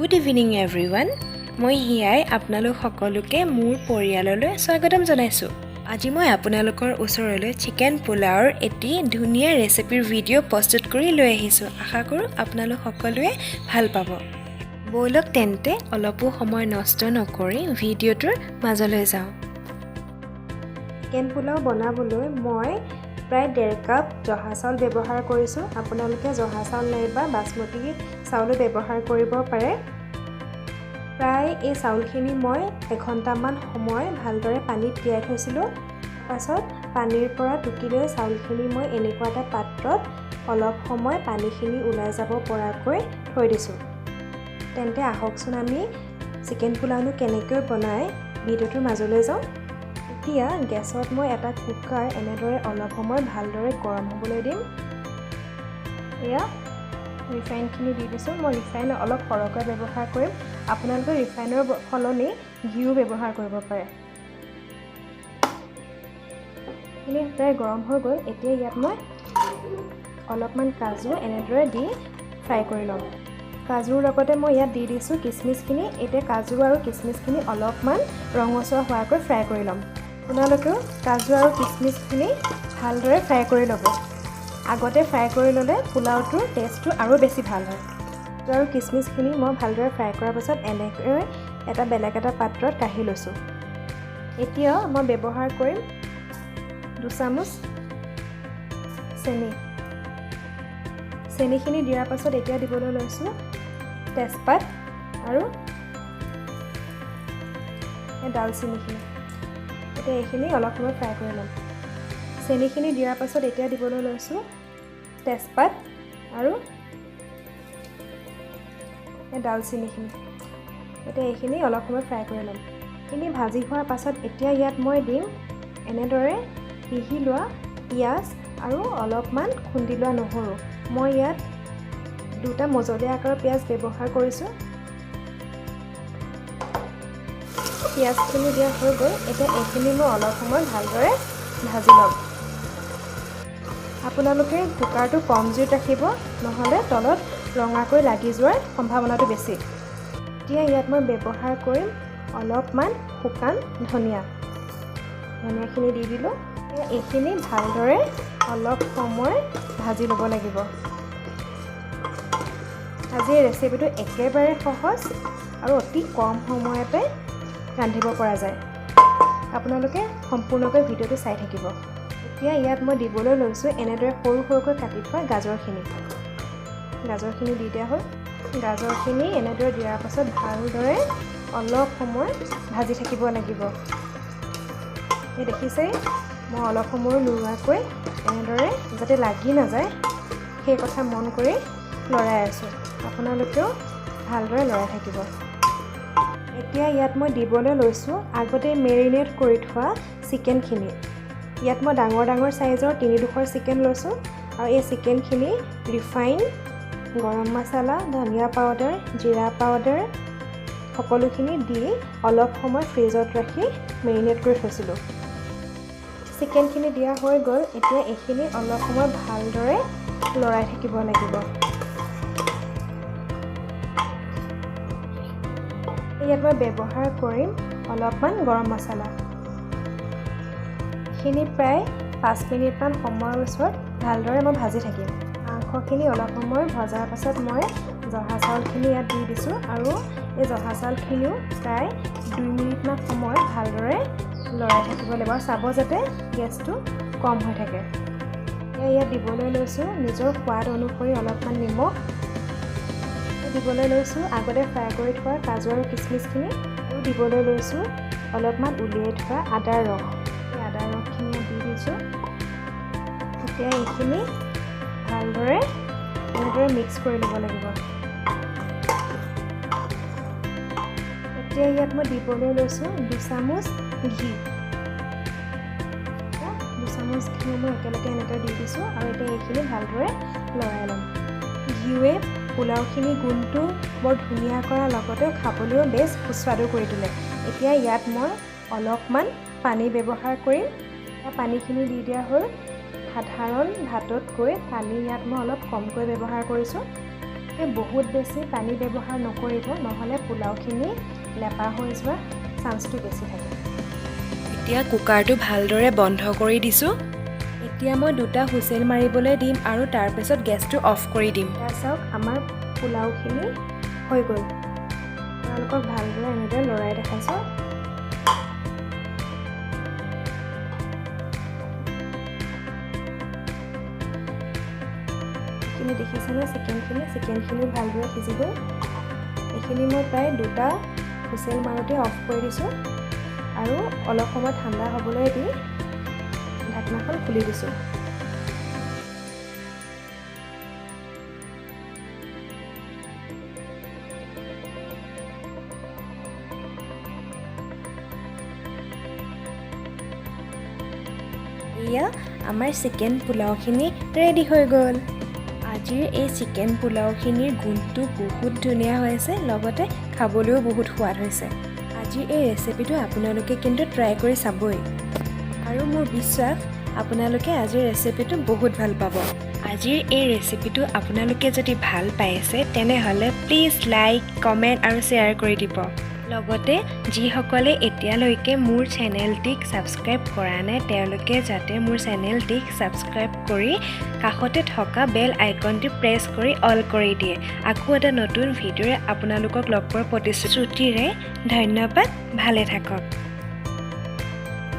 Good evening everyone. মই হিয়াই আপোনালোক সকলোকে মোৰ পৰিয়াললৈ স্বাগতম জনাইছোঁ। আজি মই আপোনালোকৰ ওচৰলৈ চিকেন পোলাওৰ এটি ধুনীয়া ৰেচিপিৰ ভিডিঅ' প্ৰস্তুত কৰি লৈ আহিছোঁ। আশা কৰোঁ আপোনালোক সকলোৱে ভাল পাব। ব'লক তেন্তে অলপো সময় নষ্ট নকৰি ভিডিঅ'টোৰ মাজলৈ যাওঁ। চিকেন পোলাও বনাবলৈ মই প্ৰায় 1.5 কাপ জহা চাউল ব্যৱহাৰ কৰিছোঁ। আপোনালোকে জহা চাউল নাইবা বাসমতি চাউলো ব্যৱহাৰ কৰিব পাৰে। প্ৰায় এই চাউলখিনি মই 1 ঘণ্টামান সময় ভালদৰে পানীত তিয়াই থৈছিলোঁ। পাছত পানীৰ পৰা টুকি লৈ চাউলখিনি মই এনেকুৱা এটা পাত্ৰত অলপ সময় পানীখিনি ওলাই যাব পৰাকৈ থৈ দিছোঁ। তেন্তে আহকচোন আমি চিকেন পোলাওনো কেনেকৈ বনাই ভিডিঅ'টোৰ মাজলৈ যাওঁ। এতিয়া গেছত মই এটা কুকাৰ এনেদৰে অলপ সময় ভালদৰে গৰম হ'বলৈ দিম। এয়া ৰিফাইনখিনি দি দিছোঁ। মই ৰিফাইন অলপ সৰহকৈ ব্যৱহাৰ কৰিম। আপোনালোকে ৰিফাইনৰ সলনি ঘিউ ব্যৱহাৰ কৰিব পাৰে। এইখিনি প্ৰায় গৰম হৈ গ'ল। এতিয়া ইয়াত মই অলপমান কাজু এনেদৰে দি ফ্ৰাই কৰি ল'ম। কাজুৰ লগতে মই ইয়াত দি দিছোঁ কিচমিচখিনি। এতিয়া কাজু আৰু কিচমিচখিনি অলপমান ৰঙচুৱা হোৱাকৈ ফ্ৰাই কৰি ল'ম। আপোনালোকেও কাজু আৰু কিচমিচখিনি ভালদৰে ফ্ৰাই কৰি ল'ব। আগতে ফ্ৰাই কৰি ল'লে পোলাওটোৰ টেষ্টটো আৰু বেছি ভাল হয়। কাজু আৰু কিচমিচখিনি মই ভালদৰে ফ্ৰাই কৰাৰ পাছত এনেকৈ এটা বেলেগ এটা পাত্ৰত কাঢ়ি লৈছোঁ। এতিয়া মই ব্যৱহাৰ কৰিম 2 চামুচ চেনি। চেনিখিনি দিয়াৰ পাছত এতিয়া দিবলৈ লৈছোঁ তেজপাত আৰু ডালচেনিখিনি। এতিয়া এইখিনি অলপ সময় ফ্ৰাই কৰি ল'ম। চেনিখিনি দিয়াৰ পাছত এতিয়া দিবলৈ লৈছোঁ তেজপাত আৰু ডালচেনিখিনি। এতিয়া এইখিনি অলপ সময় ফ্ৰাই কৰি ল'ম। এইখিনি ভাজি হোৱাৰ পাছত এতিয়া ইয়াত মই দিম এনেদৰে পিহি লোৱা পিঁয়াজ আৰু অলপমান খুন্দি লোৱা নহৰু। মই ইয়াত 2টা মজলীয়া আকাৰৰ পিঁয়াজ ব্যৱহাৰ কৰিছোঁ। পিঁয়াজখিনি দিয়া হৈ গ'ল। এতিয়া এইখিনি মই অলপ সময় ভালদৰে ভাজি ল'ম। আপোনালোকে কুকাৰটো কম জুইত ৰাখিব, নহ'লে তলত ৰঙাকৈ লাগি যোৱাৰ সম্ভাৱনাটো বেছি। এতিয়া ইয়াত মই ব্যৱহাৰ কৰিম অলপমান শুকান ধনিয়াখিনি দি দিলোঁ। এইখিনি ভালদৰে অলপ সময় ভাজি ল'ব লাগিব। আজি এই ৰেচিপিটো একেবাৰে সহজ আৰু অতি কম সময়তে ৰান্ধিব পৰা যায়। আপোনালোকে সম্পূৰ্ণকৈ ভিডিঅ'টো চাই থাকিব। এতিয়া ইয়াত মই দিবলৈ লৈছোঁ এনেদৰে সৰু সৰুকৈ কাটি থোৱা গাজৰখিনি দি দিয়া হ'ল। গাজৰখিনি এনেদৰে দিয়াৰ পাছত ভালদৰে অলপ সময় ভাজি থাকিব লাগিব। এই দেখিছে মই অলপ সময় লৰোৱাকৈ এনেদৰে যাতে লাগি নাযায় সেই কথা মন কৰি লৰাই আছোঁ। আপোনালোকেও ভালদৰে লৰাই থাকিব। এতিয়া ইয়াত মই দিবলৈ লৈছোঁ আগতে মেৰিনেট কৰি থোৱা চিকেনখিনি। ইয়াত মই ডাঙৰ ডাঙৰ চাইজৰ 3 টুকুৰা চিকেন লৈছোঁ আৰু এই চিকেনখিনি ৰিফাইন, গৰম মছলা, ধনিয়া পাউডাৰ, জিৰা পাউডাৰ সকলোখিনি দি অলপ সময় ফ্ৰিজত ৰাখি মেৰিনেট কৰি থৈছিলোঁ। চিকেনখিনি দিয়া হৈ গ'ল। এতিয়া এইখিনি অলপ সময় ভালদৰে লৰাই থাকিব লাগিব। ইয়াত মই ব্যৱহাৰ কৰিম অলপমান গৰম মছলা। এইখিনি প্ৰায় 5 মিনিটমান সময়ৰ পিছত ভালদৰে মই ভাজি থাকিম। মাংসখিনি অলপ সময় ভজাৰ পাছত মই জহা চাউলখিনি ইয়াত দি দিছোঁ আৰু এই জহা চাউলখিনিও প্ৰায় 2 মিনিটমান সময় ভালদৰে লৰাই থাকিব লাগিব আৰু চাব যাতে গেছটো কম হৈ থাকে। ইয়াত দিবলৈ লৈছোঁ নিজৰ সোৱাদ অনুসৰি অলপমান নিমখ দিবলৈ লৈছোঁ। আগতে ফ্ৰাই কৰি থোৱা কাজু আৰু কিচমিচখিনি আৰু দিবলৈ লৈছোঁ অলপমান উলিয়াই থোৱা আদাৰ ৰস। এই আদাৰ ৰসখিনি দি দিছোঁ। এতিয়া এইখিনি ভালদৰে এনেদৰে মিক্স কৰি ল'ব লাগিব। এতিয়া ইয়াত মই দিবলৈ লৈছোঁ 2 চামুচ ঘি। 2 চামুচ ঘি মই একেলগে এনেকৈ দি দিছোঁ আৰু এতিয়া এইখিনি ভালদৰে লৰাই ল'ম। ঘিউৱে পোলাওখিনি গোন্ধটো বৰ ধুনীয়া কৰাৰ লগতে খাবলৈও বেছ সুস্বাদু কৰি তোলে। এতিয়া ইয়াত মই অলপমান পানী ব্যৱহাৰ কৰিম। পানীখিনি দি দিয়া হ'ল। সাধাৰণ ভাততকৈ পানী ইয়াত মই অলপ কমকৈ ব্যৱহাৰ কৰিছোঁ। বহুত বেছি পানী ব্যৱহাৰ নকৰিব, নহ'লে পোলাওখিনি লেপা হৈ যোৱাৰ চান্সটো বেছি থাকে। এতিয়া কুকাৰটো ভালদৰে বন্ধ কৰি দিছোঁ। এতিয়া মই 2টা হুইচেল মাৰিবলৈ দিম আৰু তাৰপিছত গেছটো অফ কৰি দিম। চাওক আমাৰ পোলাওখিনি হৈ গ'ল। আপোনালোকক ভালদৰে এনেদৰে লৰাই দেখাইছোঁ। এইখিনি দেখিছেনে চিকেনখিনি ভালদৰে সিজি গ'ল। এইখিনি মই প্ৰায় 2টা হুইচেল মাৰোঁতে অফ কৰি দিছোঁ আৰু অলপ সময় ঠাণ্ডা হ'বলৈ দি ঢাকনাখন খুলি দিছোঁ। এয়া আমাৰ চিকেন পোলাওখিনি ৰেডি হৈ গ'ল। আজিৰ এই চিকেন পোলাওখিনিৰ গোন্ধটো বহুত ধুনীয়া হৈ আছে, লগতে খাবলৈও বহুত সোৱাদ হৈছে। আজিৰ এই ৰেচিপিটো আপোনালোকে কিন্তু ট্ৰাই কৰি চাবই আৰু মোৰ বিশ্বাস আপোনালোকে আজিৰ ৰেচিপিটো বহুত ভাল পাব। আজিৰ এই ৰেচিপিটো আপোনালোকে যদি ভাল পাইছে তেনেহ'লে প্লিজ লাইক, কমেণ্ট আৰু শ্বেয়াৰ কৰি দিব। লগতে যিসকলে এতিয়ালৈকে মোৰ চেনেলটিক ছাবস্ক্ৰাইব কৰা নাই তেওঁলোকে যাতে মোৰ চেনেলটিক ছাবস্ক্ৰাইব কৰি কাষতে থকা বেল আইকনটি প্ৰেছ কৰি অল কৰি দিয়ে। আকৌ এটা নতুন ভিডিঅ'ৰে আপোনালোকক লগ পোৱাৰ প্ৰতিশ্ৰুতিৰে ধন্যবাদ। ভালে থাকক।